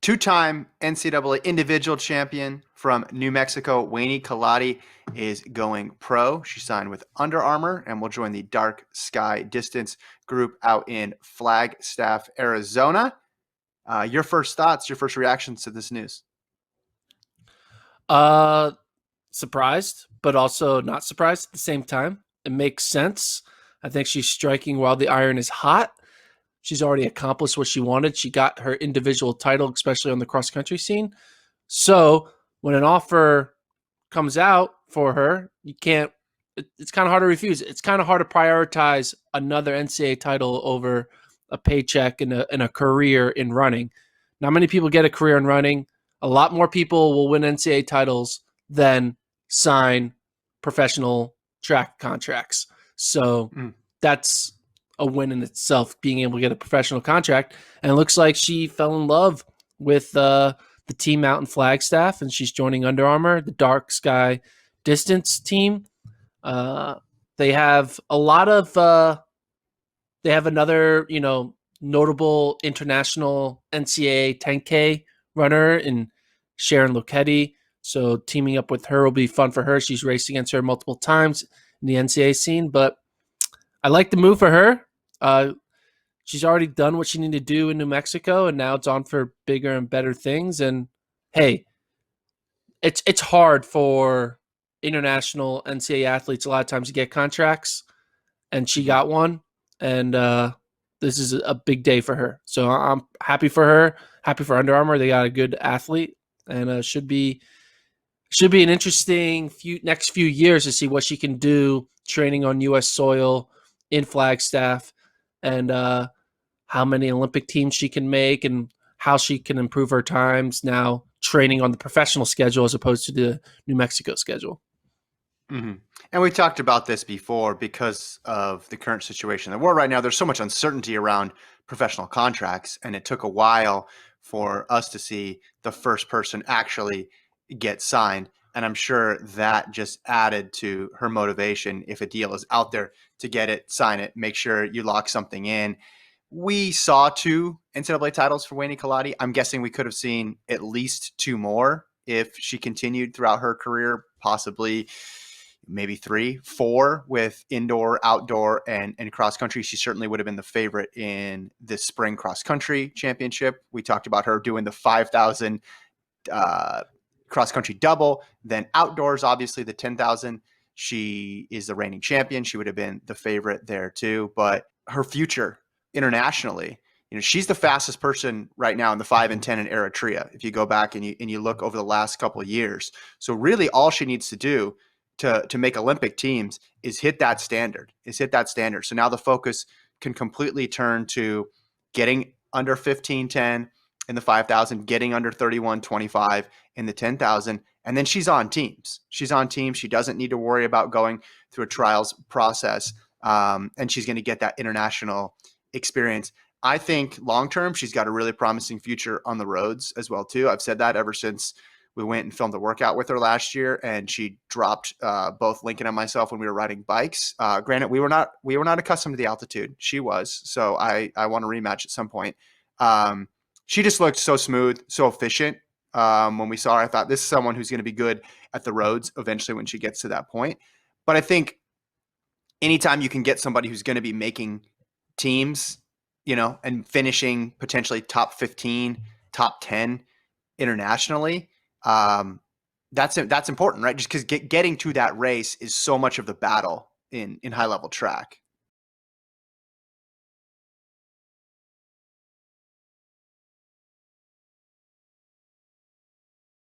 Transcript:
two-time NCAA individual champion from New Mexico, Weini Kelati, is going pro. She signed with Under Armour and will join the Dark Sky Distance group out in Flagstaff, Arizona. Your first thoughts, your first reactions to this news? Surprised, but also not surprised at the same time. It makes sense. I think she's striking while the iron is hot. She's already accomplished what she wanted. She got her individual title, especially on the cross country scene. So when an offer comes out for her, you can't. It's kind of hard to refuse. It's kind of hard to prioritize another NCAA title over a paycheck and a career in running. Not many people get a career in running. A lot more people will win NCAA titles than sign professional track contracts. So that's a win in itself, being able to get a professional contract. And it looks like she fell in love with the team out in Flagstaff, and she's joining Under Armour, the Dark Sky Distance team. They have a lot of they have another, notable international NCAA 10K runner in Sharon Lokedi. So teaming up with her will be fun for her. She's raced against her multiple times in the NCAA scene, but I like the move for her. She's already done what she needed to do in New Mexico, and now it's on for bigger and better things. And hey, it's hard for international NCAA athletes a lot of times to get contracts, and she got one. And this is a big day for her. So I'm happy for her. Happy for Under Armour. They got a good athlete, and should be an interesting next few years to see what she can do training on U.S. soil in Flagstaff, and how many Olympic teams she can make, and how she can improve her times now training on the professional schedule as opposed to the New Mexico schedule. Mm-hmm. And we talked about this before because of the current situation in the world right now. There's so much uncertainty around professional contracts, and it took a while for us to see the first person actually get signed. And I'm sure that just added to her motivation. If a deal is out there, to get it, sign it, make sure you lock something in. We saw 2 NCAA titles for Weini Kelati. I'm guessing we could have seen at least 2 more if she continued throughout her career, possibly maybe 3, 4 with indoor, outdoor, and cross country. She certainly would have been the favorite in this spring cross country championship. We talked about her doing the 5,000 cross country double, then outdoors, obviously the 10,000. She is the reigning champion. She would have been the favorite there too. But her future internationally, she's the fastest person right now in the 5 and 10 in Eritrea. If you go back and you look over the last couple of years, so really all she needs to do to make Olympic teams is hit that standard. So now the focus can completely turn to getting under 15:10 in the 5,000, getting under 31:25 in the 10,000, and then she's on teams. She doesn't need to worry about going through a trials process, and she's going to get that international experience. I think long-term, she's got a really promising future on the roads as well, too. I've said that ever since we went and filmed a workout with her last year, and she dropped both Lincoln and myself when we were riding bikes. Granted, we were not accustomed to the altitude. She was, so I want a rematch at some point. She just looked so smooth, so efficient. When we saw her, I thought this is someone who's going to be good at the roads eventually when she gets to that point. But I think anytime you can get somebody who's going to be making teams, and finishing potentially top 15, top 10 internationally, that's important, right? Just because getting to that race is so much of the battle in high level track.